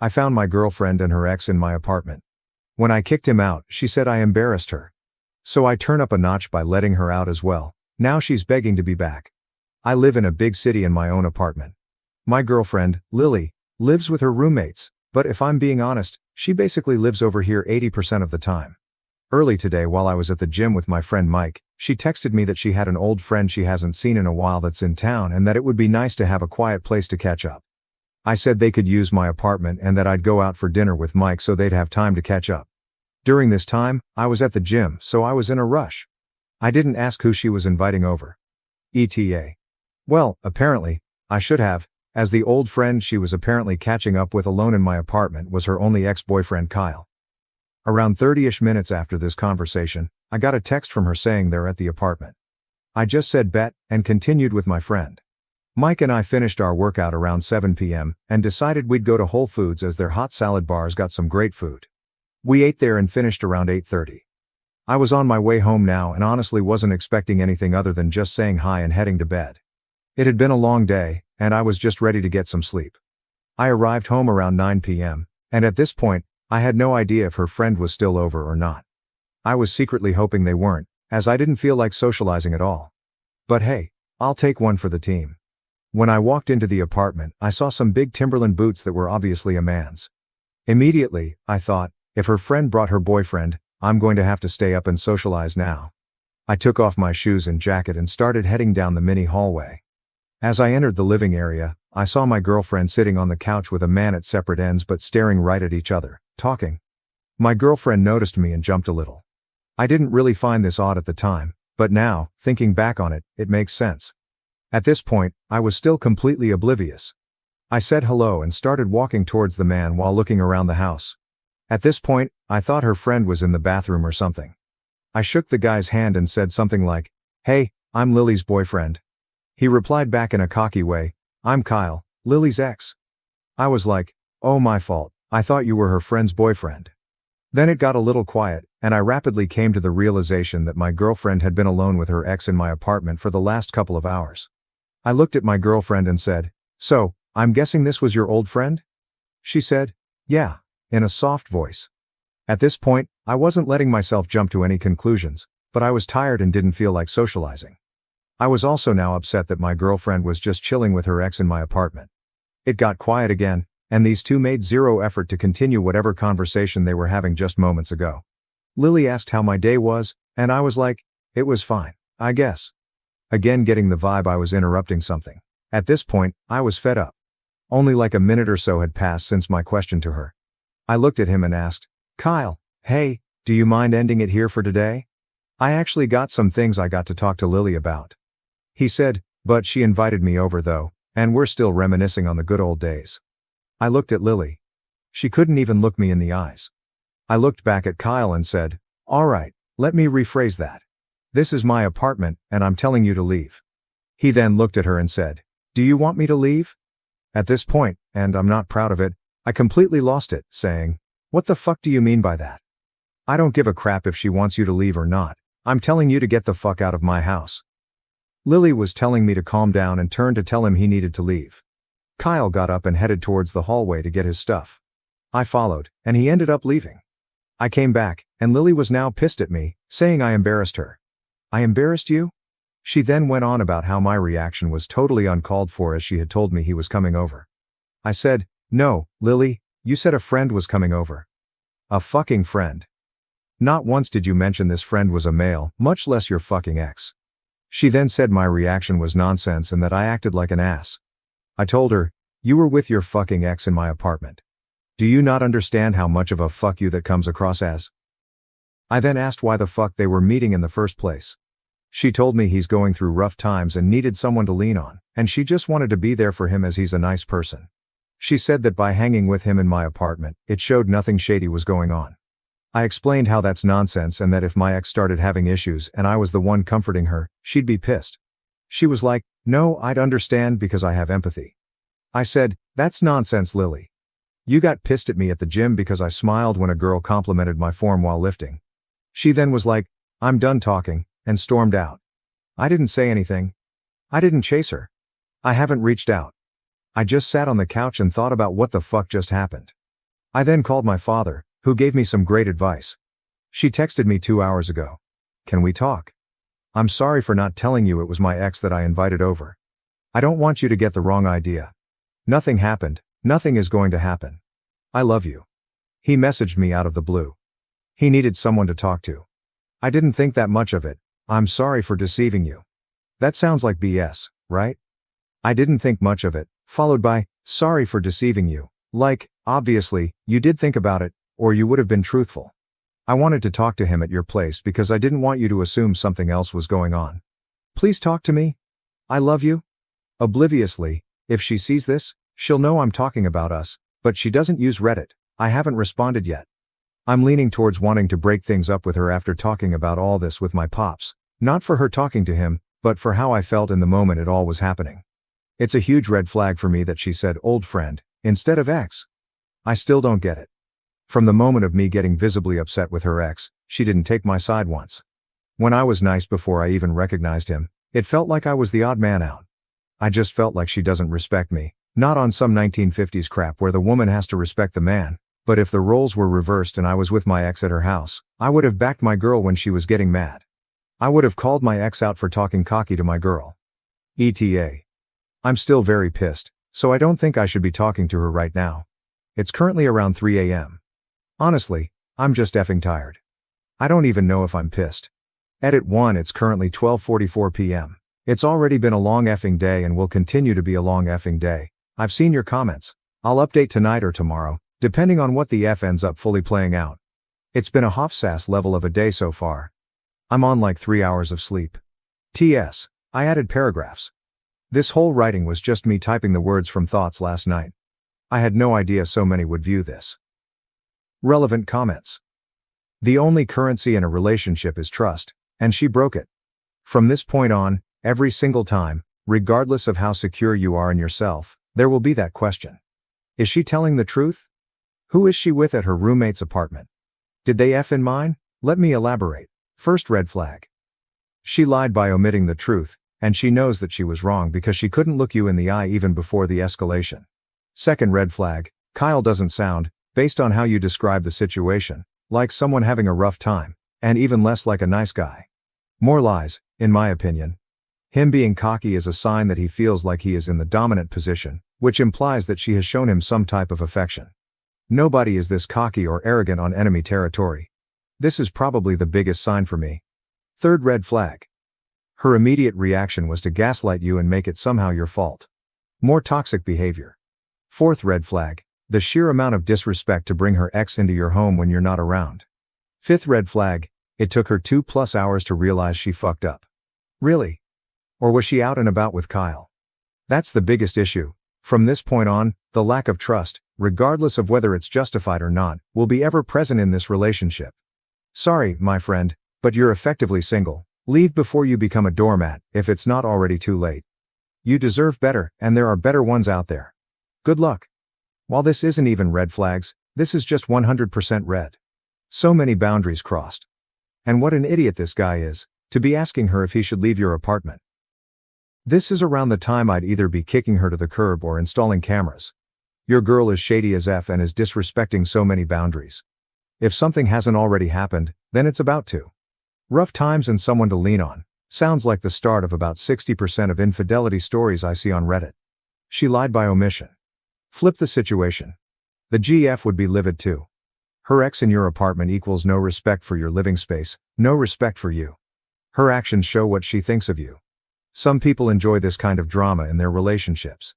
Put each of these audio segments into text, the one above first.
I found my girlfriend and her ex in my apartment. When I kicked him out, she said I embarrassed her. So I turn up a notch by letting her out as well. Now she's begging to be back. I live in a big city in my own apartment. My girlfriend, Lily, lives with her roommates, but if I'm being honest, she basically lives over here 80% of the time. Early today while I was at the gym with my friend Mike, she texted me that she had an old friend she hasn't seen in a while that's in town and that it would be nice to have a quiet place to catch up. I said they could use my apartment and that I'd go out for dinner with Mike so they'd have time to catch up. During this time, I was at the gym, so I was in a rush. I didn't ask who she was inviting over. ETA. Well, apparently, I should have, as the old friend she was apparently catching up with alone in my apartment was her only ex-boyfriend Kyle. Around 30-ish minutes after this conversation, I got a text from her saying they're at the apartment. I just said bet, and continued with my friend. Mike and I finished our workout around 7 p.m. and decided we'd go to Whole Foods as their hot salad bars got some great food. We ate there and finished around 8:30. I was on my way home now and honestly wasn't expecting anything other than just saying hi and heading to bed. It had been a long day, and I was just ready to get some sleep. I arrived home around 9 p.m., and at this point, I had no idea if her friend was still over or not. I was secretly hoping they weren't, as I didn't feel like socializing at all. But hey, I'll take one for the team. When I walked into the apartment, I saw some big Timberland boots that were obviously a man's. Immediately, I thought, if her friend brought her boyfriend, I'm going to have to stay up and socialize now. I took off my shoes and jacket and started heading down the mini hallway. As I entered the living area, I saw my girlfriend sitting on the couch with a man at separate ends but staring right at each other, talking. My girlfriend noticed me and jumped a little. I didn't really find this odd at the time, but now, thinking back on it, it makes sense. At this point, I was still completely oblivious. I said hello and started walking towards the man while looking around the house. At this point, I thought her friend was in the bathroom or something. I shook the guy's hand and said something like, "Hey, I'm Lily's boyfriend." He replied back in a cocky way, "I'm Kyle, Lily's ex." I was like, "Oh, my fault, I thought you were her friend's boyfriend." Then it got a little quiet, and I rapidly came to the realization that my girlfriend had been alone with her ex in my apartment for the last couple of hours. I looked at my girlfriend and said, "So, I'm guessing this was your old friend?" She said, "Yeah," in a soft voice. At this point, I wasn't letting myself jump to any conclusions, but I was tired and didn't feel like socializing. I was also now upset that my girlfriend was just chilling with her ex in my apartment. It got quiet again, and these two made zero effort to continue whatever conversation they were having just moments ago. Lily asked how my day was, and I was like, "It was fine, I guess." Again getting the vibe I was interrupting something. At this point, I was fed up. Only like a minute or so had passed since my question to her. I looked at him and asked, "Kyle, hey, do you mind ending it here for today? I actually got some things I got to talk to Lily about." He said, "But she invited me over though, and we're still reminiscing on the good old days." I looked at Lily. She couldn't even look me in the eyes. I looked back at Kyle and said, "All right, let me rephrase that. This is my apartment, and I'm telling you to leave." He then looked at her and said, "Do you want me to leave?" At this point, and I'm not proud of it, I completely lost it, saying, "What the fuck do you mean by that? I don't give a crap if she wants you to leave or not. I'm telling you to get the fuck out of my house." Lily was telling me to calm down and turned to tell him he needed to leave. Kyle got up and headed towards the hallway to get his stuff. I followed, and he ended up leaving. I came back, and Lily was now pissed at me, saying I embarrassed her. "I embarrassed you?" She then went on about how my reaction was totally uncalled for as she had told me he was coming over. I said, "No, Lily, you said a friend was coming over." "A fucking friend. Not once did you mention this friend was a male, much less your fucking ex." She then said my reaction was nonsense and that I acted like an ass. I told her, "You were with your fucking ex in my apartment. Do you not understand how much of a fuck you that comes across as?" I then asked why the fuck they were meeting in the first place. She told me he's going through rough times and needed someone to lean on, and she just wanted to be there for him as he's a nice person. She said that by hanging with him in my apartment, it showed nothing shady was going on. I explained how that's nonsense and that if my ex started having issues and I was the one comforting her, she'd be pissed. She was like, "No, I'd understand because I have empathy." I said, "That's nonsense, Lily. You got pissed at me at the gym because I smiled when a girl complimented my form while lifting." She then was like, "I'm done talking," and stormed out. I didn't say anything. I didn't chase her. I haven't reached out. I just sat on the couch and thought about what the fuck just happened. I then called my father, who gave me some great advice. She texted me 2 hours ago. Can we talk? I'm sorry for not telling you it was my ex that I invited over. I don't want you to get the wrong idea. Nothing happened, nothing is going to happen. I love you. He messaged me out of the blue. He needed someone to talk to. I didn't think that much of it. I'm sorry for deceiving you. That sounds like BS, right? I didn't think much of it, followed by, sorry for deceiving you. Like, obviously, you did think about it, or you would have been truthful. I wanted to talk to him at your place because I didn't want you to assume something else was going on. Please talk to me. I love you. Obliviously, if she sees this, she'll know I'm talking about us, but she doesn't use Reddit. I haven't responded yet. I'm leaning towards wanting to break things up with her after talking about all this with my pops, not for her talking to him, but for how I felt in the moment it all was happening. It's a huge red flag for me that she said old friend, instead of ex. I still don't get it. From the moment of me getting visibly upset with her ex, she didn't take my side once. When I was nice before I even recognized him, it felt like I was the odd man out. I just felt like she doesn't respect me, not on some 1950s crap where the woman has to respect the man, but if the roles were reversed and I was with my ex at her house, I would have backed my girl when she was getting mad. I would have called my ex out for talking cocky to my girl. ETA. I'm still very pissed, so I don't think I should be talking to her right now. It's currently around 3 a.m. Honestly, I'm just effing tired. I don't even know if I'm pissed. Edit 1. It's currently 12:44 p.m. It's already been a long effing day and will continue to be a long effing day. I've seen your comments. I'll update tonight or tomorrow, depending on what the F ends up fully playing out. It's been a Hofsass level of a day so far. I'm on like 3 hours of sleep. T.S. I added paragraphs. This whole writing was just me typing the words from thoughts last night. I had no idea so many would view this. Relevant comments. The only currency in a relationship is trust, and she broke it. From this point on, every single time, regardless of how secure you are in yourself, there will be that question. Is she telling the truth? Who is she with at her roommate's apartment? Did they F in mine? Let me elaborate. First red flag. She lied by omitting the truth, and she knows that she was wrong because she couldn't look you in the eye even before the escalation. Second red flag, Kyle doesn't sound, based on how you describe the situation, like someone having a rough time, and even less like a nice guy. More lies, in my opinion. Him being cocky is a sign that he feels like he is in the dominant position, which implies that she has shown him some type of affection. Nobody is this cocky or arrogant on enemy territory. This is probably the biggest sign for me. Third red flag. Her immediate reaction was to gaslight you and make it somehow your fault. More toxic behavior. Fourth red flag. The sheer amount of disrespect to bring her ex into your home when you're not around. Fifth red flag. It took her 2+ hours to realize she fucked up. Really? Or was she out and about with Kyle? That's the biggest issue. From this point on, the lack of trust, regardless of whether it's justified or not, will be ever present in this relationship. Sorry, my friend, but you're effectively single. Leave before you become a doormat, if it's not already too late. You deserve better, and there are better ones out there. Good luck. While this isn't even red flags, this is just 100% red. So many boundaries crossed. And what an idiot this guy is, to be asking her if he should leave your apartment. This is around the time I'd either be kicking her to the curb or installing cameras. Your girl is shady as F and is disrespecting so many boundaries. If something hasn't already happened, then it's about to. Rough times and someone to lean on. Sounds like the start of about 60% of infidelity stories I see on Reddit. She lied by omission. Flip the situation. The GF would be livid too. Her ex in your apartment equals no respect for your living space, no respect for you. Her actions show what she thinks of you. Some people enjoy this kind of drama in their relationships.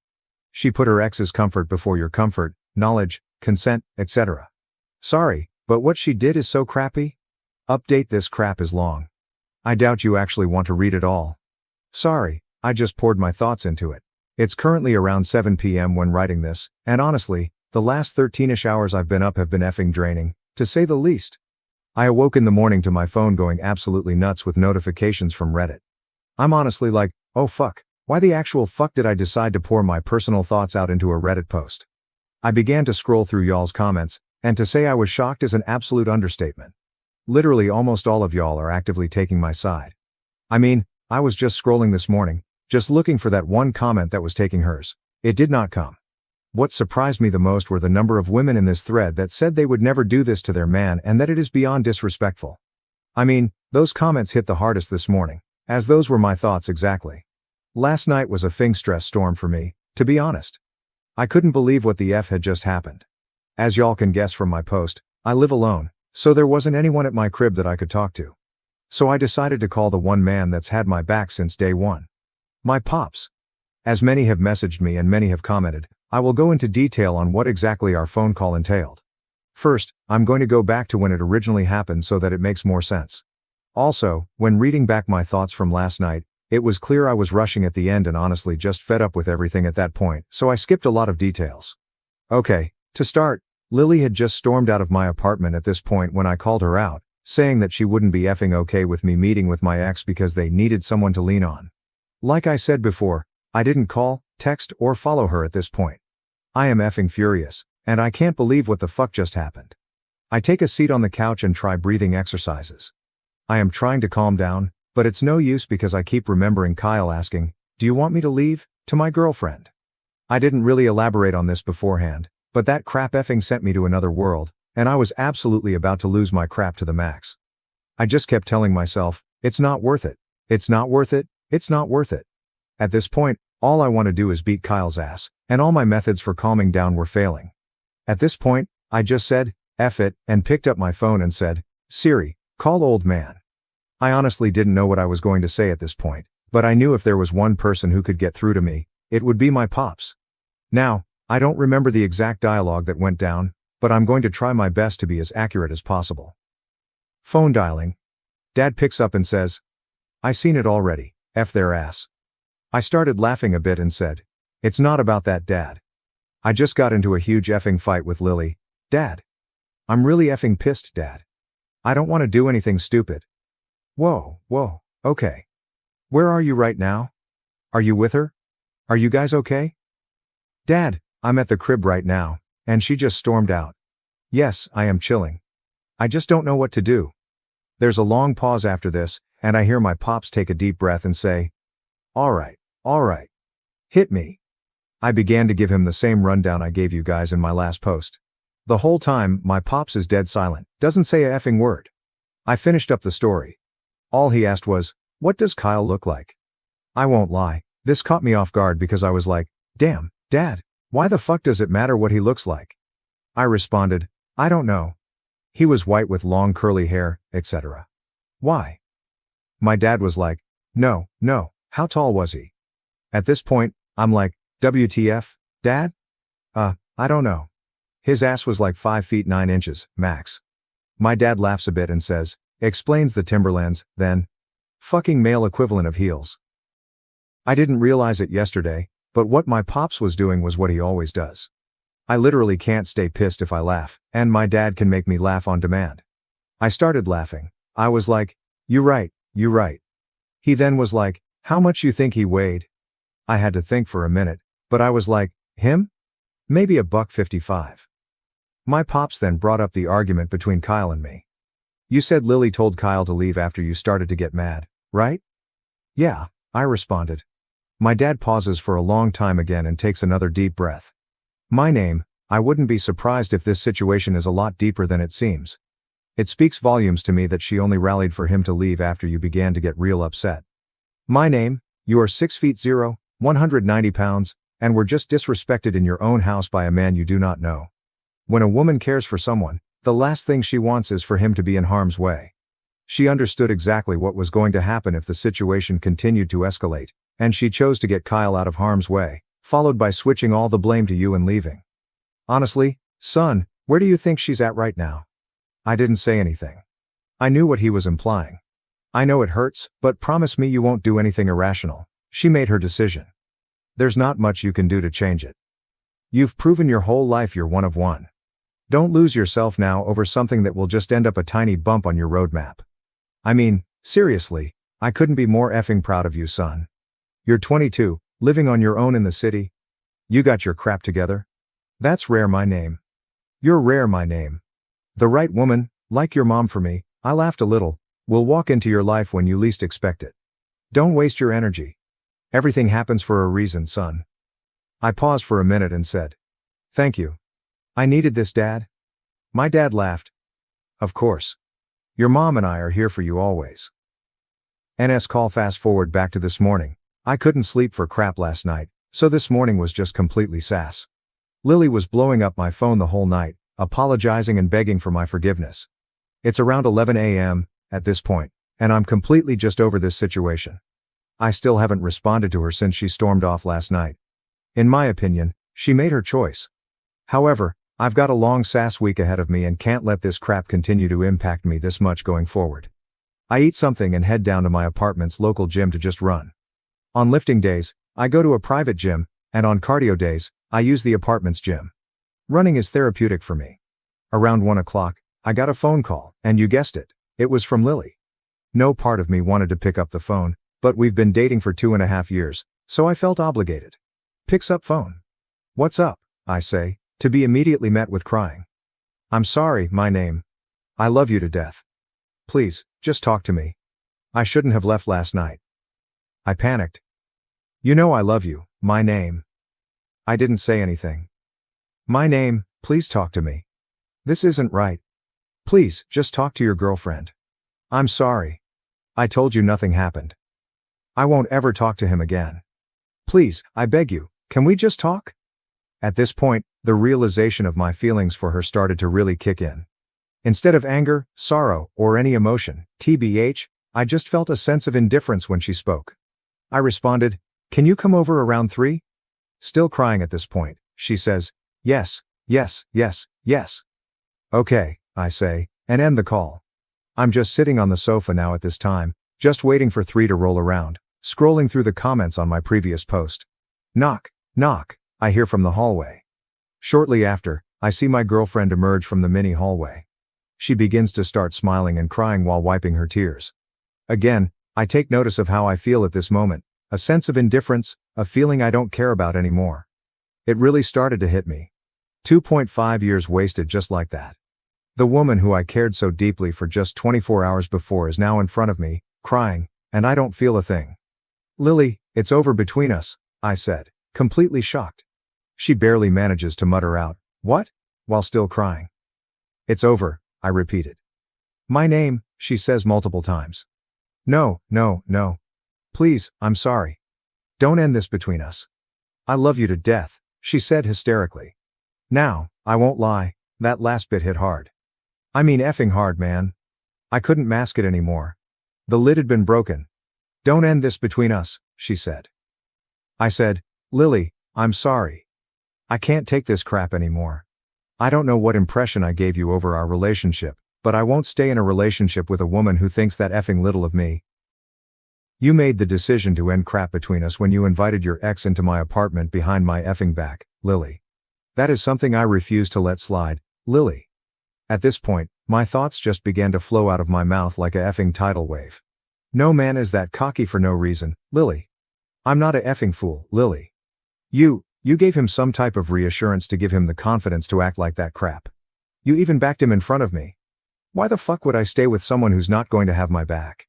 She put her ex's comfort before your comfort, knowledge, consent, etc. Sorry, but what she did is so crappy. Update. This crap is long. I doubt you actually want to read it all. Sorry, I just poured my thoughts into it. It's currently around 7 p.m. when writing this, and honestly, the last 13ish hours I've been up have been effing draining, to say the least. I awoke in the morning to my phone going absolutely nuts with notifications from Reddit. I'm honestly like, oh fuck, why the actual fuck did I decide to pour my personal thoughts out into a Reddit post? I began to scroll through y'all's comments, and to say I was shocked is an absolute understatement. Literally almost all of y'all are actively taking my side. I mean, I was just scrolling this morning, just looking for that one comment that was taking hers. It did not come. What surprised me the most were the number of women in this thread that said they would never do this to their man and that it is beyond disrespectful. I mean, those comments hit the hardest this morning, as those were my thoughts exactly. Last night was a fing stress storm for me, to be honest. I couldn't believe what the F had just happened. As y'all can guess from my post, I live alone, so there wasn't anyone at my crib that I could talk to. So I decided to call the one man that's had my back since day one. My pops. As many have messaged me and many have commented, I will go into detail on what exactly our phone call entailed. First, I'm going to go back to when it originally happened so that it makes more sense. Also, when reading back my thoughts from last night, it was clear I was rushing at the end and honestly just fed up with everything at that point, so I skipped a lot of details. Okay, to start, Lily had just stormed out of my apartment at this point when I called her out, saying that she wouldn't be effing okay with me meeting with my ex because they needed someone to lean on. Like I said before, I didn't call, text, or follow her at this point. I am effing furious, and I can't believe what the fuck just happened. I take a seat on the couch and try breathing exercises. I am trying to calm down, but it's no use because I keep remembering Kyle asking, "Do you want me to leave?" to my girlfriend. I didn't really elaborate on this beforehand, but that crap effing sent me to another world, and I was absolutely about to lose my crap to the max. I just kept telling myself, it's not worth it, it's not worth it, it's not worth it. At this point, all I want to do is beat Kyle's ass, and all my methods for calming down were failing. At this point, I just said, F it, and picked up my phone and said, "Siri, call old man." I honestly didn't know what I was going to say at this point, but I knew if there was one person who could get through to me, it would be my pops. Now, I don't remember the exact dialogue that went down, but I'm going to try my best to be as accurate as possible. Phone dialing. Dad picks up and says, "I seen it already, F their ass." I started laughing a bit and said, "It's not about that, Dad. I just got into a huge effing fight with Lily, Dad. I'm really effing pissed, Dad. I don't want to do anything stupid." Whoa, okay. Where are you right now? Are you with her? Are you guys okay? Dad, I'm at the crib right now, and she just stormed out. Yes, I am chilling. I just don't know what to do. There's a long pause after this, and I hear my pops take a deep breath and say, All right. Hit me." I began to give him the same rundown I gave you guys in my last post. The whole time, my pops is dead silent, doesn't say a effing word. I finished up the story. All he asked was, "What does Kyle look like?" I won't lie, this caught me off guard because I was like, "Damn, Dad, why the fuck does it matter what he looks like?" I responded, "I don't know. He was white with long curly hair, etc." "Why?" My dad was like, No, how tall was he?" At this point, I'm like, WTF, Dad? I don't know. His ass was like 5 feet 9 inches, max. My dad laughs a bit and says, "Explains the Timberlands, then. Fucking male equivalent of heels." I didn't realize it yesterday, but what my pops was doing was what he always does. I literally can't stay pissed if I laugh, and my dad can make me laugh on demand. I started laughing. I was like, you right. He then was like, "How much you think he weighed?" I had to think for a minute, but I was like, him? Maybe $155. My pops then brought up the argument between Kyle and me. "You said Lily told Kyle to leave after you started to get mad, right?" "Yeah," I responded. My dad pauses for a long time again and takes another deep breath. My name, I wouldn't be surprised if this situation is a lot deeper than it seems. It speaks volumes to me that she only rallied for him to leave after you began to get real upset. My name, you are 6'0", 190 pounds, and were just disrespected in your own house by a man you do not know. When a woman cares for someone, the last thing she wants is for him to be in harm's way. She understood exactly what was going to happen if the situation continued to escalate, and she chose to get Kyle out of harm's way, followed by switching all the blame to you and leaving. Honestly, son, where do you think she's at right now?" I didn't say anything. I knew what he was implying. "I know it hurts, but promise me you won't do anything irrational." She made her decision. There's not much you can do to change it. You've proven your whole life you're one of one. Don't lose yourself now over something that will just end up a tiny bump on your roadmap. I mean, seriously, I couldn't be more effing proud of you, son. You're 22, living on your own in the city. You got your crap together. That's rare, my name. You're rare, my name. The right woman, like your mom for me, I laughed a little, will walk into your life when you least expect it. Don't waste your energy. Everything happens for a reason, son. I paused for a minute and said, Thank you. I needed this, Dad. My dad laughed. Of course. Your mom and I are here for you always. NS call. Fast forward back to this morning. I couldn't sleep for crap last night, so this morning was just completely sass. Lily was blowing up my phone the whole night, apologizing and begging for my forgiveness. It's around 11 a.m. at this point, and I'm completely just over this situation. I still haven't responded to her since she stormed off last night. In my opinion, she made her choice. However, I've got a long sass week ahead of me and can't let this crap continue to impact me this much going forward. I eat something and head down to my apartment's local gym to just run. On lifting days, I go to a private gym, and on cardio days, I use the apartment's gym. Running is therapeutic for me. Around 1 o'clock, I got a phone call, and you guessed it, it was from Lily. No part of me wanted to pick up the phone, but we've been dating for 2.5 years, so I felt obligated. Picks up phone. What's up, I say, to be immediately met with crying. I'm sorry, my name. I love you to death. Please, just talk to me. I shouldn't have left last night. I panicked. You know I love you, my name. I didn't say anything. My name, please talk to me. This isn't right. Please, just talk to your girlfriend. I'm sorry. I told you nothing happened. I won't ever talk to him again. Please, I beg you, can we just talk? At this point, the realization of my feelings for her started to really kick in. Instead of anger, sorrow, or any emotion, TBH, I just felt a sense of indifference when she spoke. I responded, can you come over around 3? Still crying at this point, she says, yes, yes, yes, yes. Okay, I say, and end the call. I'm just sitting on the sofa now at this time, just waiting for 3 to roll around, scrolling through the comments on my previous post. Knock, knock, I hear from the hallway. Shortly after, I see my girlfriend emerge from the mini hallway. She begins to start smiling and crying while wiping her tears. Again, I take notice of how I feel at this moment, a sense of indifference, a feeling I don't care about anymore. It really started to hit me. 2.5 years wasted just like that. The woman who I cared so deeply for just 24 hours before is now in front of me, crying, and I don't feel a thing. Lily, it's over between us, I said, completely shocked. She barely manages to mutter out, what? While still crying. It's over, I repeated. My name, she says multiple times. No, no, no. Please, I'm sorry. Don't end this between us. I love you to death, she said hysterically. Now, I won't lie, that last bit hit hard. I mean effing hard, man. I couldn't mask it anymore. The lid had been broken. Don't end this between us, she said. I said, Lily, I'm sorry. I can't take this crap anymore. I don't know what impression I gave you over our relationship, but I won't stay in a relationship with a woman who thinks that effing little of me. You made the decision to end crap between us when you invited your ex into my apartment behind my effing back, Lily. That is something I refuse to let slide, Lily. At this point, my thoughts just began to flow out of my mouth like a effing tidal wave. No man is that cocky for no reason, Lily. I'm not a effing fool, Lily. You gave him some type of reassurance to give him the confidence to act like that crap. You even backed him in front of me. Why the fuck would I stay with someone who's not going to have my back?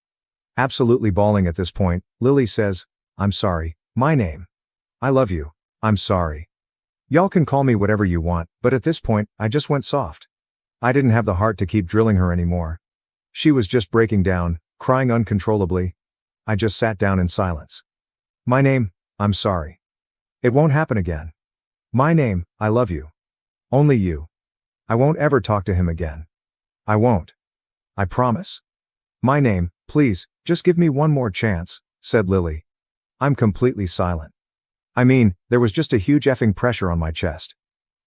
Absolutely bawling at this point, Lily says, I'm sorry, my name. I love you, I'm sorry. Y'all can call me whatever you want, but at this point, I just went soft. I didn't have the heart to keep drilling her anymore. She was just breaking down, crying uncontrollably. I just sat down in silence. My name, I'm sorry. It won't happen again. My name, I love you. Only you. I won't ever talk to him again. I won't. I promise. My name, please, just give me one more chance, said Lily. I'm completely silent. I mean, there was just a huge effing pressure on my chest.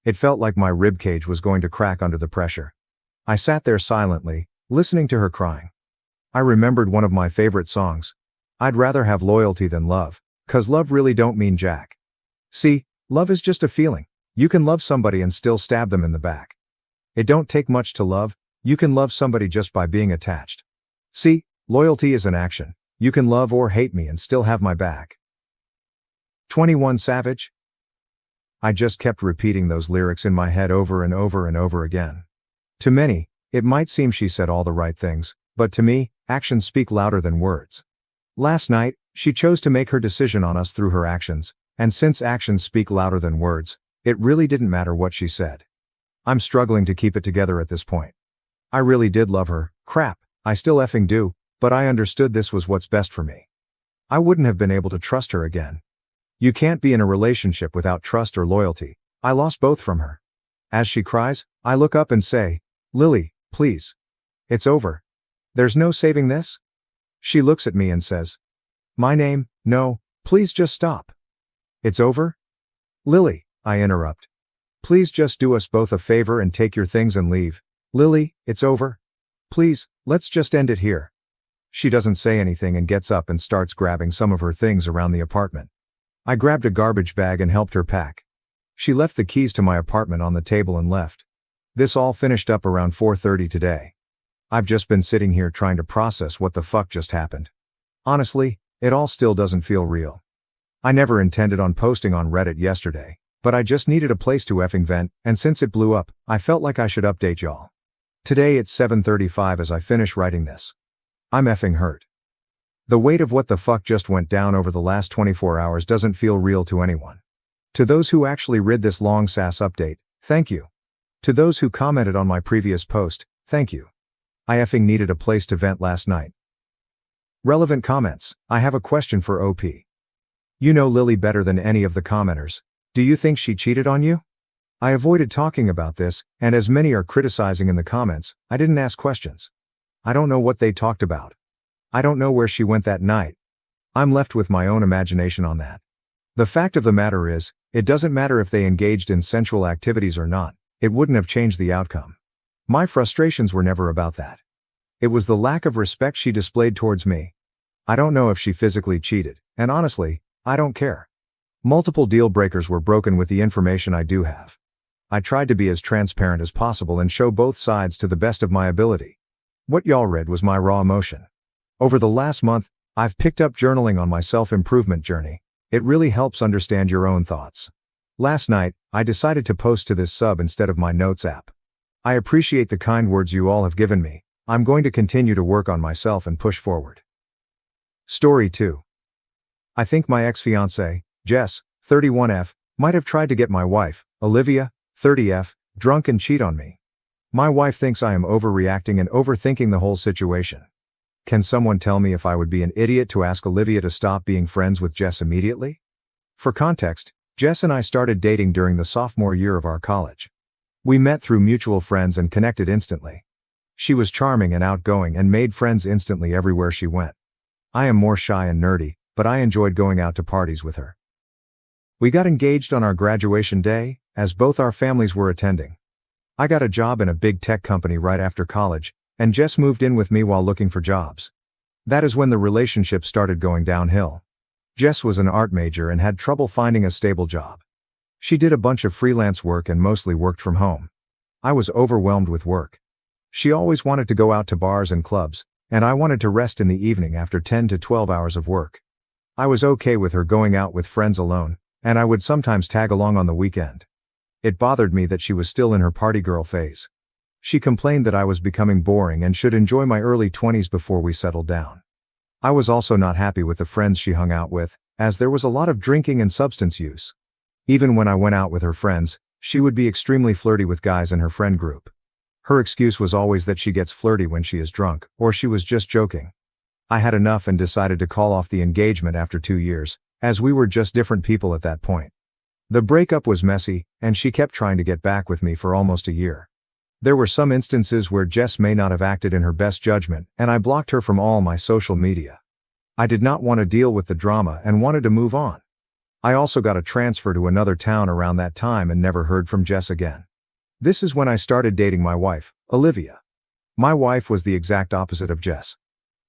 It felt like my ribcage was going to crack under the pressure. I sat there silently, listening to her crying. I remembered one of my favorite songs. I'd rather have loyalty than love, 'cause love really don't mean jack. See, love is just a feeling. You can love somebody and still stab them in the back. It don't take much to love. You can love somebody just by being attached. See, loyalty is an action. You can love or hate me and still have my back. 21 Savage? I just kept repeating those lyrics in my head over and over and over again. To many, it might seem she said all the right things, but to me, actions speak louder than words. Last night, she chose to make her decision on us through her actions, and since actions speak louder than words, It really didn't matter what she said. I'm struggling to keep it together at this point. I really did love her, crap, I still effing do, but I understood this was what's best for me. I wouldn't have been able to trust her again. You can't be in a relationship without trust or loyalty. I lost both from her. As she cries, I look up and say, "Lily, please. It's over. There's no saving this?" She looks at me and says, "My name, no, please just stop." "It's over?" "Lily," I interrupt. "Please just do us both a favor and take your things and leave. Lily, it's over. Please, let's just end it here." She doesn't say anything and gets up and starts grabbing some of her things around the apartment. I grabbed a garbage bag and helped her pack. She left the keys to my apartment on the table and left. This all finished up around 4:30 today. I've just been sitting here trying to process what the fuck just happened. Honestly, it all still doesn't feel real. I never intended on posting on Reddit yesterday, but I just needed a place to effing vent, and since it blew up, I felt like I should update y'all. Today it's 7:35 as I finish writing this. I'm effing hurt. The weight of what the fuck just went down over the last 24 hours doesn't feel real to anyone. To those who actually read this long sass update, thank you. To those who commented on my previous post, thank you. I effing needed a place to vent last night. Relevant comments. I have a question for OP. You know Lily better than any of the commenters. Do you think she cheated on you? I avoided talking about this, and as many are criticizing in the comments, I didn't ask questions. I don't know what they talked about. I don't know where she went that night. I'm left with my own imagination on that. The fact of the matter is, it doesn't matter if they engaged in sensual activities or not, it wouldn't have changed the outcome. My frustrations were never about that. It was the lack of respect she displayed towards me. I don't know if she physically cheated, and honestly, I don't care. Multiple deal breakers were broken with the information I do have. I tried to be as transparent as possible and show both sides to the best of my ability. What y'all read was my raw emotion. Over the last month, I've picked up journaling on my self-improvement journey. It really helps understand your own thoughts. Last night, I decided to post to this sub instead of my notes app. I appreciate the kind words you all have given me. I'm going to continue to work on myself and push forward. Story 2. I think my ex-fiancée, Jess, 31F, might have tried to get my wife, Olivia, 30F, drunk and cheat on me. My wife thinks I am overreacting and overthinking the whole situation. Can someone tell me if I would be an idiot to ask Olivia to stop being friends with Jess immediately? For context, Jess and I started dating during the sophomore year of our college. We met through mutual friends and connected instantly. She was charming and outgoing and made friends instantly everywhere she went. I am more shy and nerdy, but I enjoyed going out to parties with her. We got engaged on our graduation day, as both our families were attending. I got a job in a big tech company right after college, and Jess moved in with me while looking for jobs. That is when the relationship started going downhill. Jess was an art major and had trouble finding a stable job. She did a bunch of freelance work and mostly worked from home. I was overwhelmed with work. She always wanted to go out to bars and clubs, and I wanted to rest in the evening after 10 to 12 hours of work. I was okay with her going out with friends alone, and I would sometimes tag along on the weekend. It bothered me that she was still in her party girl phase. She complained that I was becoming boring and should enjoy my early 20s before we settled down. I was also not happy with the friends she hung out with, as there was a lot of drinking and substance use. Even when I went out with her friends, she would be extremely flirty with guys in her friend group. Her excuse was always that she gets flirty when she is drunk, or she was just joking. I had enough and decided to call off the engagement after 2 years, as we were just different people at that point. The breakup was messy, and she kept trying to get back with me for almost a year. There were some instances where Jess may not have acted in her best judgment, and I blocked her from all my social media. I did not want to deal with the drama and wanted to move on. I also got a transfer to another town around that time and never heard from Jess again. This is when I started dating my wife, Olivia. My wife was the exact opposite of Jess.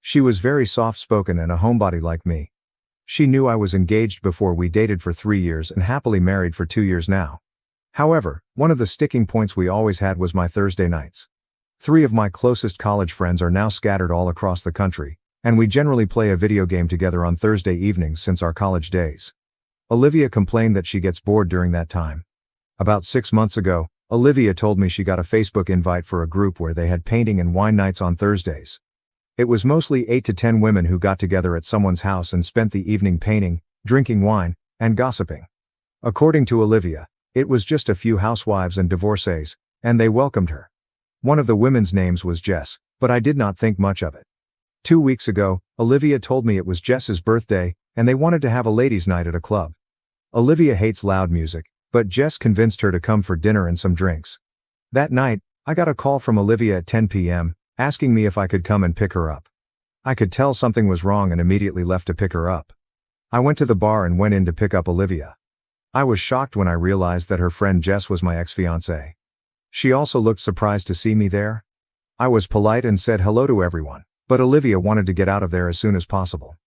She was very soft-spoken and a homebody like me. She knew I was engaged before we dated for 3 years and happily married for 2 years now. However, one of the sticking points we always had was my Thursday nights. 3 of my closest college friends are now scattered all across the country, and we generally play a video game together on Thursday evenings since our college days. Olivia complained that she gets bored during that time. About 6 months ago, Olivia told me she got a Facebook invite for a group where they had painting and wine nights on Thursdays. It was mostly 8 to 10 women who got together at someone's house and spent the evening painting, drinking wine, and gossiping. According to Olivia, It was just a few housewives and divorcees, and they welcomed her. One of the women's names was Jess, but I did not think much of it. 2 weeks ago, Olivia told me it was Jess's birthday, and they wanted to have a ladies' night at a club. Olivia hates loud music, but Jess convinced her to come for dinner and some drinks. That night, I got a call from Olivia at 10 p.m., asking me if I could come and pick her up. I could tell something was wrong and immediately left to pick her up. I went to the bar and went in to pick up Olivia. I was shocked when I realized that her friend Jess was my ex-fiancée. She also looked surprised to see me there. I was polite and said hello to everyone, but Olivia wanted to get out of there as soon as possible.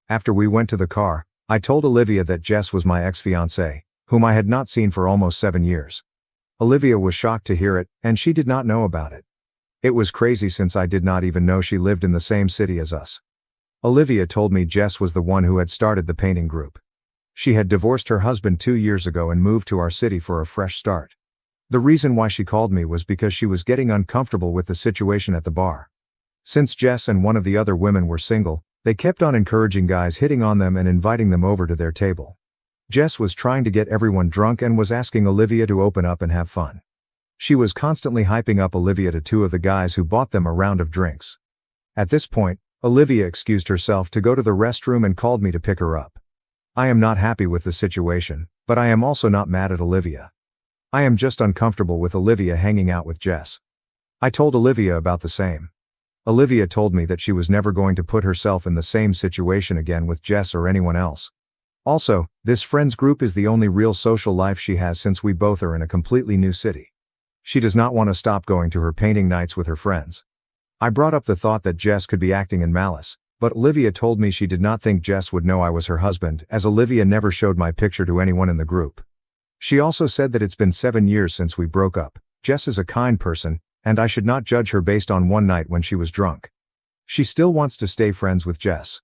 After we went to the car, I told Olivia that Jess was my ex-fiancée, whom I had not seen for almost 7 years. Olivia was shocked to hear it, and she did not know about it. It was crazy since I did not even know she lived in the same city as us. Olivia told me Jess was the one who had started the painting group. She had divorced her husband 2 years ago and moved to our city for a fresh start. The reason why she called me was because she was getting uncomfortable with the situation at the bar. Since Jess and one of the other women were single, they kept on encouraging guys hitting on them and inviting them over to their table. Jess was trying to get everyone drunk and was asking Olivia to open up and have fun. She was constantly hyping up Olivia to 2 of the guys who bought them a round of drinks. At this point, Olivia excused herself to go to the restroom and called me to pick her up. I am not happy with the situation, but I am also not mad at Olivia. I am just uncomfortable with Olivia hanging out with Jess. I told Olivia about the same. Olivia told me that she was never going to put herself in the same situation again with Jess or anyone else. Also, this friends group is the only real social life she has since we both are in a completely new city. She does not want to stop going to her painting nights with her friends. I brought up the thought that Jess could be acting in malice, but Olivia told me she did not think Jess would know I was her husband, as Olivia never showed my picture to anyone in the group. She also said that it's been 7 years since we broke up. Jess is a kind person, and I should not judge her based on one night when she was drunk. She still wants to stay friends with Jess.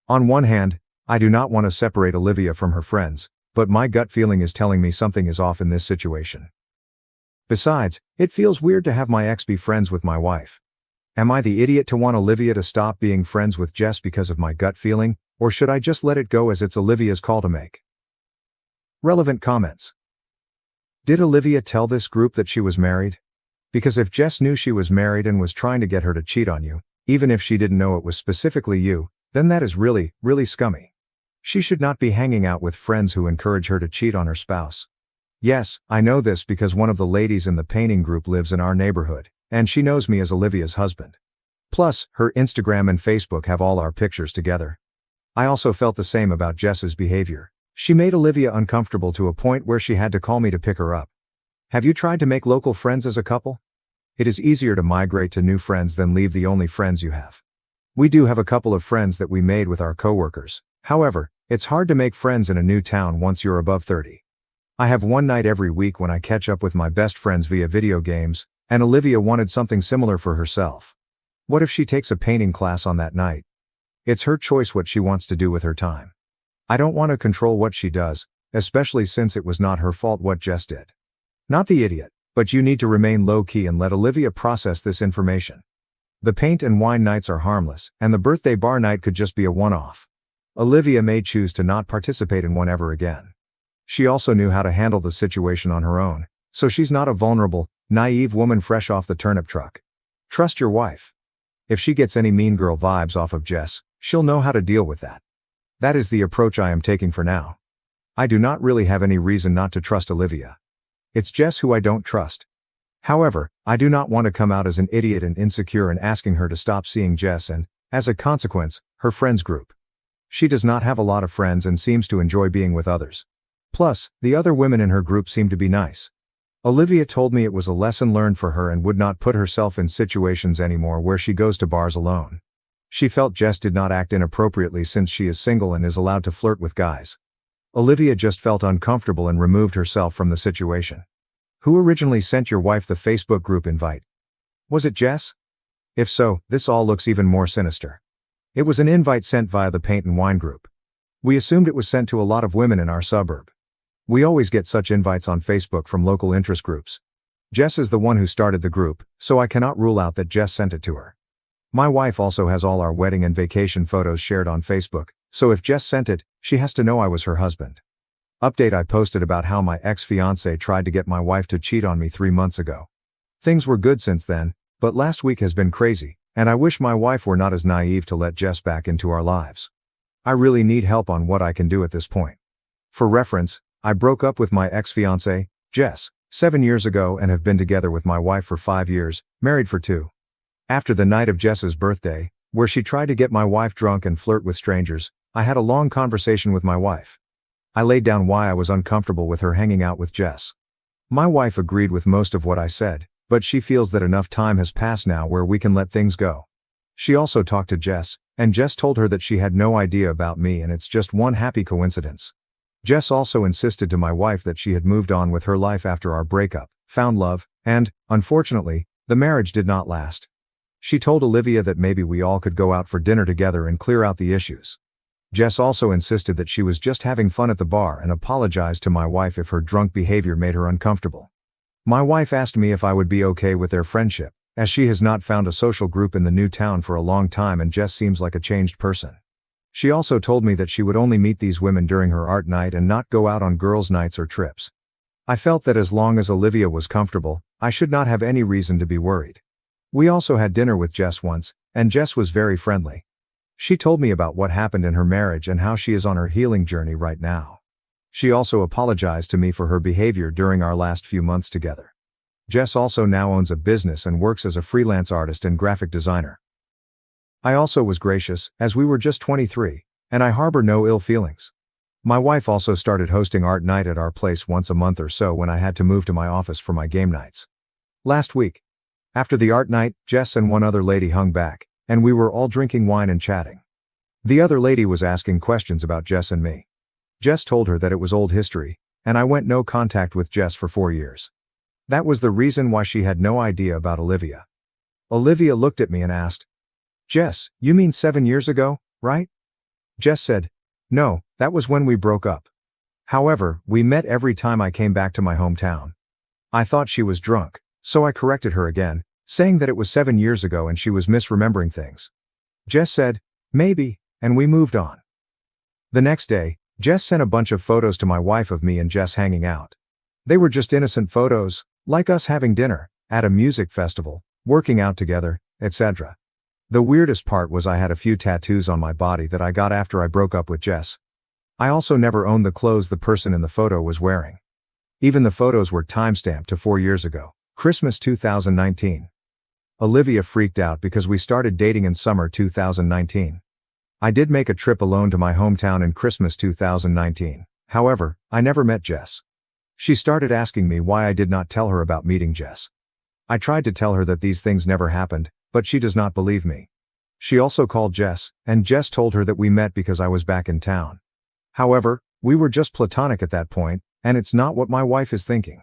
On one hand, I do not want to separate Olivia from her friends, but my gut feeling is telling me something is off in this situation. Besides, it feels weird to have my ex be friends with my wife. Am I the idiot to want Olivia to stop being friends with Jess because of my gut feeling, or should I just let it go as it's Olivia's call to make? Relevant comments. Did Olivia tell this group that she was married? Because if Jess knew she was married and was trying to get her to cheat on you, even if she didn't know it was specifically you, then that is really, really scummy. She should not be hanging out with friends who encourage her to cheat on her spouse. Yes, I know this because one of the ladies in the painting group lives in our neighborhood, and she knows me as Olivia's husband. Plus, her Instagram and Facebook have all our pictures together. I also felt the same about Jess's behavior. She made Olivia uncomfortable to a point where she had to call me to pick her up. Have you tried to make local friends as a couple? It is easier to migrate to new friends than leave the only friends you have. We do have a couple of friends that we made with our coworkers. However, it's hard to make friends in a new town once you're above 30. I have one night every week when I catch up with my best friends via video games, and Olivia wanted something similar for herself. What if she takes a painting class on that night? It's her choice what she wants to do with her time. I don't want to control what she does, especially since it was not her fault what Jess did. Not the idiot, but you need to remain low-key and let Olivia process this information. The paint and wine nights are harmless, and the birthday bar night could just be a one-off. Olivia may choose to not participate in one ever again. She also knew how to handle the situation on her own, so she's not a vulnerable, naive woman fresh off the turnip truck. Trust your wife. If she gets any mean girl vibes off of Jess, she'll know how to deal with that. That is the approach I am taking for now. I do not really have any reason not to trust Olivia. It's Jess who I don't trust. However, I do not want to come out as an idiot and insecure and asking her to stop seeing Jess and, as a consequence, her friends group. She does not have a lot of friends and seems to enjoy being with others. Plus, the other women in her group seem to be nice. Olivia told me it was a lesson learned for her and would not put herself in situations anymore where she goes to bars alone. She felt Jess did not act inappropriately since she is single and is allowed to flirt with guys. Olivia just felt uncomfortable and removed herself from the situation. Who originally sent your wife the Facebook group invite? Was it Jess? If so, this all looks even more sinister. It was an invite sent via the paint and wine group. We assumed it was sent to a lot of women in our suburb. We always get such invites on Facebook from local interest groups. Jess is the one who started the group, so I cannot rule out that Jess sent it to her. My wife also has all our wedding and vacation photos shared on Facebook, so if Jess sent it, she has to know I was her husband. Update: I posted about how my ex-fiancé tried to get my wife to cheat on me 3 months ago. Things were good since then, but last week has been crazy, and I wish my wife were not as naive to let Jess back into our lives. I really need help on what I can do at this point. For reference, I broke up with my ex-fiancé, Jess, 7 years ago and have been together with my wife for 5 years, married for 2. After the night of Jess's birthday, where she tried to get my wife drunk and flirt with strangers, I had a long conversation with my wife. I laid down why I was uncomfortable with her hanging out with Jess. My wife agreed with most of what I said, but she feels that enough time has passed now where we can let things go. She also talked to Jess, and Jess told her that she had no idea about me and it's just one happy coincidence. Jess also insisted to my wife that she had moved on with her life after our breakup, found love, and, unfortunately, the marriage did not last. She told Olivia that maybe we all could go out for dinner together and clear out the issues. Jess also insisted that she was just having fun at the bar and apologized to my wife if her drunk behavior made her uncomfortable. My wife asked me if I would be okay with their friendship, as she has not found a social group in the new town for a long time and Jess seems like a changed person. She also told me that she would only meet these women during her art night and not go out on girls' nights or trips. I felt that as long as Olivia was comfortable, I should not have any reason to be worried. We also had dinner with Jess once, and Jess was very friendly. She told me about what happened in her marriage and how she is on her healing journey right now. She also apologized to me for her behavior during our last few months together. Jess also now owns a business and works as a freelance artist and graphic designer. I also was gracious, as we were just 23, and I harbor no ill feelings. My wife also started hosting art night at our place once a month or so when I had to move to my office for my game nights. Last week, after the art night, Jess and one other lady hung back, and we were all drinking wine and chatting. The other lady was asking questions about Jess and me. Jess told her that it was old history, and I went no contact with Jess for 4 years. That was the reason why she had no idea about Olivia. Olivia looked at me and asked, "Jess, you mean 7 years ago, right?" Jess said, "No, that was when we broke up. However, we met every time I came back to my hometown." I thought she was drunk, so I corrected her again, saying that it was 7 years ago and she was misremembering things. Jess said, "Maybe," and we moved on. The next day, Jess sent a bunch of photos to my wife of me and Jess hanging out. They were just innocent photos, like us having dinner, at a music festival, working out together, etc. The weirdest part was I had a few tattoos on my body that I got after I broke up with Jess. I also never owned the clothes the person in the photo was wearing. Even the photos were timestamped to 4 years ago, Christmas 2019. Olivia freaked out because we started dating in summer 2019. I did make a trip alone to my hometown in Christmas 2019. However, I never met Jess. She started asking me why I did not tell her about meeting Jess. I tried to tell her that these things never happened, but she does not believe me. She also called Jess, and Jess told her that we met because I was back in town. However, we were just platonic at that point, and it's not what my wife is thinking.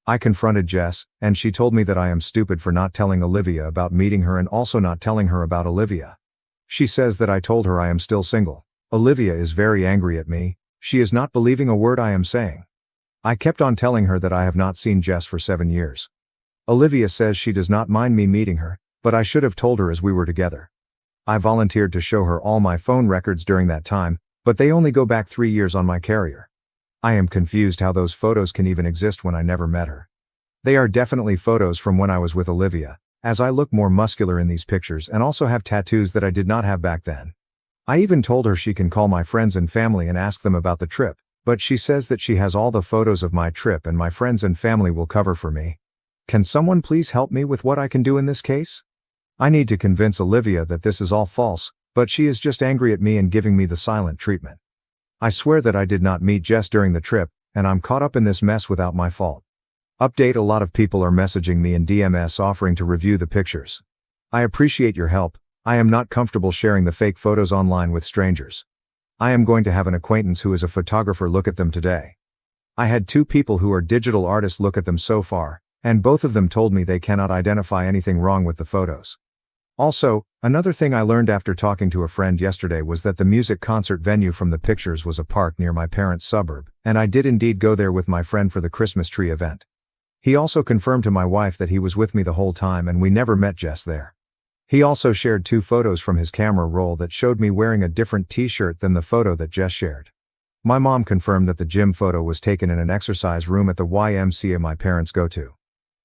I confronted Jess, and she told me that I am stupid for not telling Olivia about meeting her and also not telling her about Olivia. She says that I told her I am still single. Olivia is very angry at me. She is not believing a word I am saying. I kept on telling her that I have not seen Jess for 7 years. Olivia says she does not mind me meeting her, but I should have told her as we were together. I volunteered to show her all my phone records during that time, but they only go back 3 years on my carrier. I am confused how those photos can even exist when I never met her. They are definitely photos from when I was with Olivia, as I look more muscular in these pictures and also have tattoos that I did not have back then. I even told her she can call my friends and family and ask them about the trip, but she says that she has all the photos of my trip and my friends and family will cover for me. Can someone please help me with what I can do in this case? I need to convince Olivia that this is all false, but she is just angry at me and giving me the silent treatment. I swear that I did not meet Jess during the trip, and I'm caught up in this mess without my fault. Update: a lot of people are messaging me in DMs offering to review the pictures. I appreciate your help. I am not comfortable sharing the fake photos online with strangers. I am going to have an acquaintance who is a photographer look at them today. I had 2 people who are digital artists look at them so far, and both of them told me they cannot identify anything wrong with the photos. Also, another thing I learned after talking to a friend yesterday was that the music concert venue from the pictures was a park near my parents' suburb, and I did indeed go there with my friend for the Christmas tree event. He also confirmed to my wife that he was with me the whole time and we never met Jess there. He also shared 2 photos from his camera roll that showed me wearing a different t-shirt than the photo that Jess shared. My mom confirmed that the gym photo was taken in an exercise room at the YMCA my parents go to.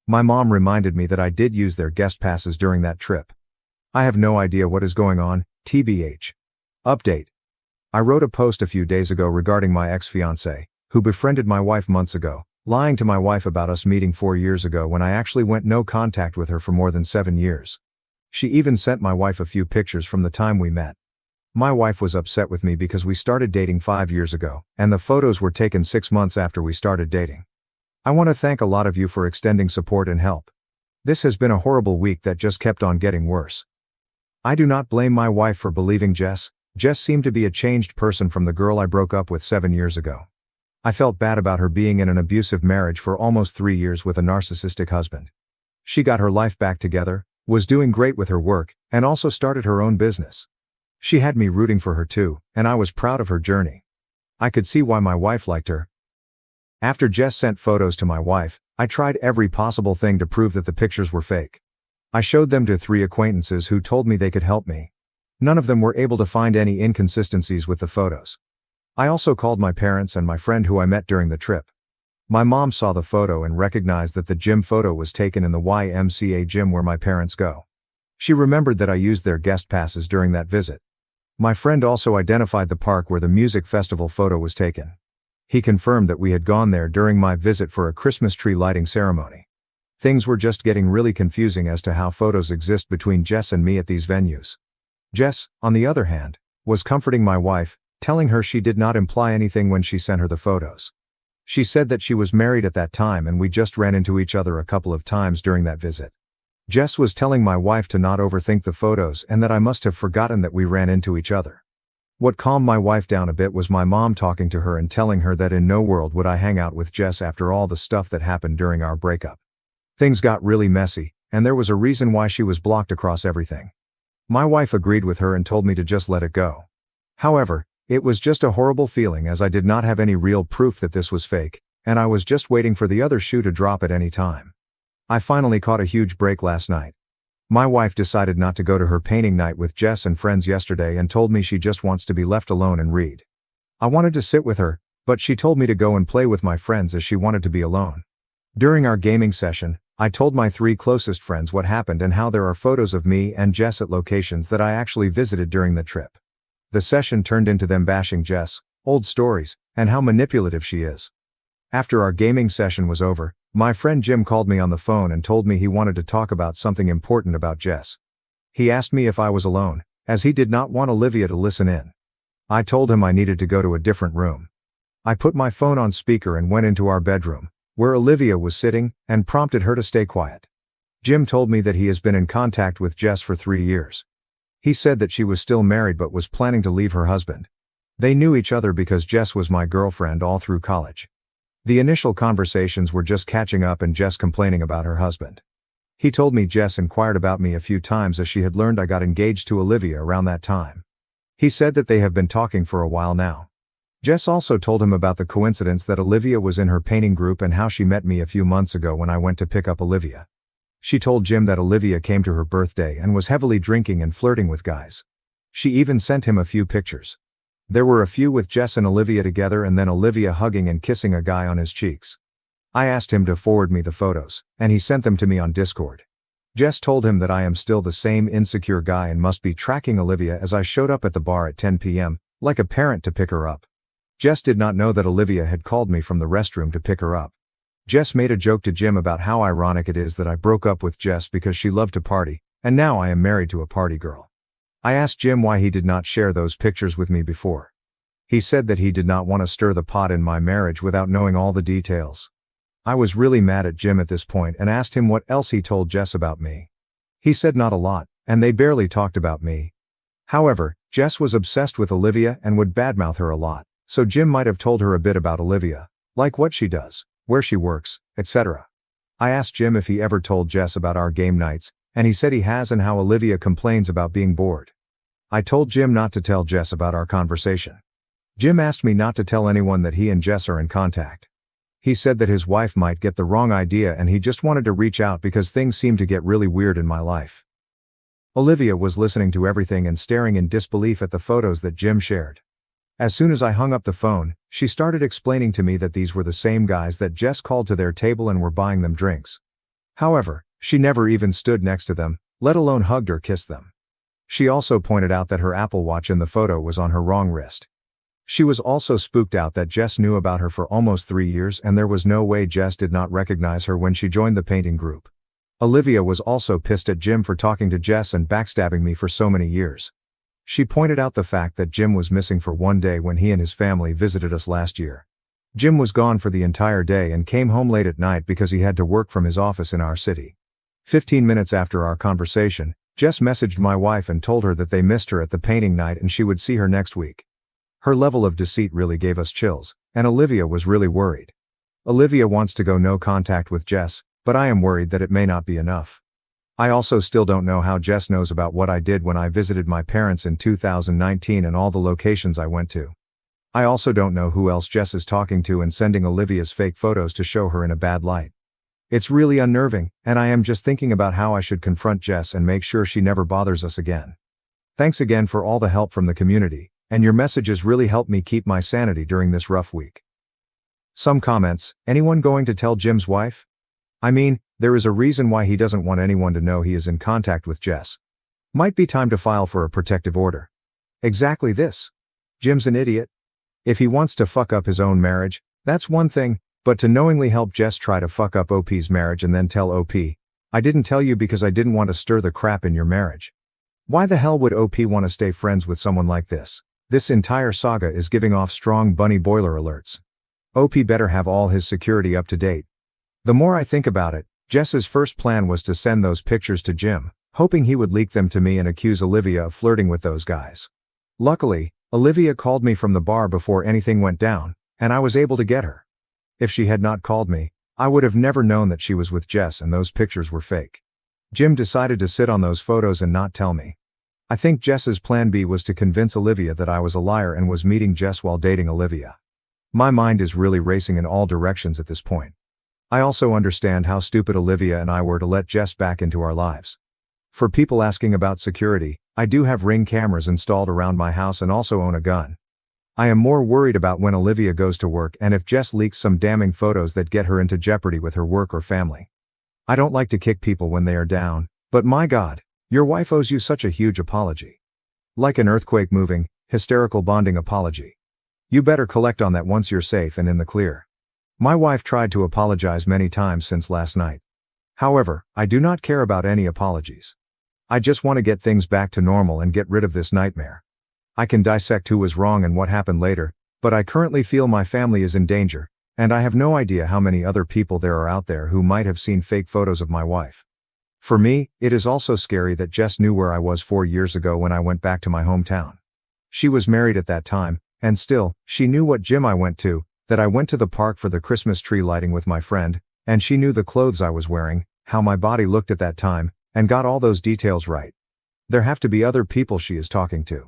My mom reminded me that I did use their guest passes during that trip. I have no idea what is going on, TBH. Update. I wrote a post a few days ago regarding my ex-fiancé, who befriended my wife months ago, lying to my wife about us meeting 4 years ago when I actually went no contact with her for more than 7 years. She even sent my wife a few pictures from the time we met. My wife was upset with me because we started dating 5 years ago, and the photos were taken 6 months after we started dating. I want to thank a lot of you for extending support and help. This has been a horrible week that just kept on getting worse. I do not blame my wife for believing Jess. Jess seemed to be a changed person from the girl I broke up with 7 years ago. I felt bad about her being in an abusive marriage for almost 3 years with a narcissistic husband. She got her life back together, was doing great with her work, and also started her own business. She had me rooting for her too, and I was proud of her journey. I could see why my wife liked her. After Jess sent photos to my wife, I tried every possible thing to prove that the pictures were fake. I showed them to 3 acquaintances who told me they could help me. None of them were able to find any inconsistencies with the photos. I also called my parents and my friend who I met during the trip. My mom saw the photo and recognized that the gym photo was taken in the YMCA gym where my parents go. She remembered that I used their guest passes during that visit. My friend also identified the park where the music festival photo was taken. He confirmed that we had gone there during my visit for a Christmas tree lighting ceremony. Things were just getting really confusing as to how photos exist between Jess and me at these venues. Jess, on the other hand, was comforting my wife, telling her she did not imply anything when she sent her the photos. She said that she was married at that time and we just ran into each other a couple of times during that visit. Jess was telling my wife to not overthink the photos and that I must have forgotten that we ran into each other. What calmed my wife down a bit was my mom talking to her and telling her that in no world would I hang out with Jess after all the stuff that happened during our breakup. Things got really messy, and there was a reason why she was blocked across everything. My wife agreed with her and told me to just let it go. However, it was just a horrible feeling as I did not have any real proof that this was fake, and I was just waiting for the other shoe to drop at any time. I finally caught a huge break last night. My wife decided not to go to her painting night with Jess and friends yesterday and told me she just wants to be left alone and read. I wanted to sit with her, but she told me to go and play with my friends as she wanted to be alone. During our gaming session, I told my 3 closest friends what happened and how there are photos of me and Jess at locations that I actually visited during the trip. The session turned into them bashing Jess, old stories, and how manipulative she is. After our gaming session was over, my friend Jim called me on the phone and told me he wanted to talk about something important about Jess. He asked me if I was alone, as he did not want Olivia to listen in. I told him I needed to go to a different room. I put my phone on speaker and went into our bedroom, where Olivia was sitting, and prompted her to stay quiet. Jim told me that he has been in contact with Jess for 3 years. He said that she was still married but was planning to leave her husband. They knew each other because Jess was my girlfriend all through college. The initial conversations were just catching up and Jess complaining about her husband. He told me Jess inquired about me a few times as she had learned I got engaged to Olivia around that time. He said that they have been talking for a while now. Jess also told him about the coincidence that Olivia was in her painting group and how she met me a few months ago when I went to pick up Olivia. She told Jim that Olivia came to her birthday and was heavily drinking and flirting with guys. She even sent him a few pictures. There were a few with Jess and Olivia together and then Olivia hugging and kissing a guy on his cheeks. I asked him to forward me the photos, and he sent them to me on Discord. Jess told him that I am still the same insecure guy and must be tracking Olivia as I showed up at the bar at 10 p.m., like a parent to pick her up. Jess did not know that Olivia had called me from the restroom to pick her up. Jess made a joke to Jim about how ironic it is that I broke up with Jess because she loved to party, and now I am married to a party girl. I asked Jim why he did not share those pictures with me before. He said that he did not want to stir the pot in my marriage without knowing all the details. I was really mad at Jim at this point and asked him what else he told Jess about me. He said not a lot, and they barely talked about me. However, Jess was obsessed with Olivia and would badmouth her a lot. So Jim might have told her a bit about Olivia, like what she does, where she works, etc. I asked Jim if he ever told Jess about our game nights, and he said he has and how Olivia complains about being bored. I told Jim not to tell Jess about our conversation. Jim asked me not to tell anyone that he and Jess are in contact. He said that his wife might get the wrong idea and he just wanted to reach out because things seemed to get really weird in my life. Olivia was listening to everything and staring in disbelief at the photos that Jim shared. As soon as I hung up the phone, she started explaining to me that these were the same guys that Jess called to their table and were buying them drinks. However, she never even stood next to them, let alone hugged or kissed them. She also pointed out that her Apple Watch in the photo was on her wrong wrist. She was also spooked out that Jess knew about her for almost 3 years and there was no way Jess did not recognize her when she joined the painting group. Olivia was also pissed at Jim for talking to Jess and backstabbing me for so many years. She pointed out the fact that Jim was missing for one day when he and his family visited us last year. Jim was gone for the entire day and came home late at night because he had to work from his office in our city. 15 minutes after our conversation, Jess messaged my wife and told her that they missed her at the painting night and she would see her next week. Her level of deceit really gave us chills, and Olivia was really worried. Olivia wants to go no contact with Jess, but I am worried that it may not be enough. I also still don't know how Jess knows about what I did when I visited my parents in 2019 and all the locations I went to. I also don't know who else Jess is talking to and sending Olivia's fake photos to show her in a bad light. It's really unnerving, and I am just thinking about how I should confront Jess and make sure she never bothers us again. Thanks again for all the help from the community, and your messages really helped me keep my sanity during this rough week. Some comments: anyone going to tell Jim's wife? I mean, there is a reason why he doesn't want anyone to know he is in contact with Jess. Might be time to file for a protective order. Exactly this. Jim's an idiot. If he wants to fuck up his own marriage, that's one thing, but to knowingly help Jess try to fuck up OP's marriage and then tell OP, I didn't tell you because I didn't want to stir the crap in your marriage. Why the hell would OP want to stay friends with someone like this? This entire saga is giving off strong bunny boiler alerts. OP better have all his security up to date. The more I think about it, Jess's first plan was to send those pictures to Jim, hoping he would leak them to me and accuse Olivia of flirting with those guys. Luckily, Olivia called me from the bar before anything went down, and I was able to get her. If she had not called me, I would have never known that she was with Jess and those pictures were fake. Jim decided to sit on those photos and not tell me. I think Jess's plan B was to convince Olivia that I was a liar and was meeting Jess while dating Olivia. My mind is really racing in all directions at this point. I also understand how stupid Olivia and I were to let Jess back into our lives. For people asking about security, I do have Ring cameras installed around my house and also own a gun. I am more worried about when Olivia goes to work and if Jess leaks some damning photos that get her into jeopardy with her work or family. I don't like to kick people when they are down, but my God, your wife owes you such a huge apology. Like an earthquake moving, hysterical bonding apology. You better collect on that once you're safe and in the clear. My wife tried to apologize many times since last night. However, I do not care about any apologies. I just want to get things back to normal and get rid of this nightmare. I can dissect who was wrong and what happened later, but I currently feel my family is in danger, and I have no idea how many other people there are out there who might have seen fake photos of my wife. For me, it is also scary that Jess knew where I was 4 years ago when I went back to my hometown. She was married at that time, and still, she knew what gym I went to, that I went to the park for the Christmas tree lighting with my friend, and she knew the clothes I was wearing, how my body looked at that time, and got all those details right. There have to be other people she is talking to.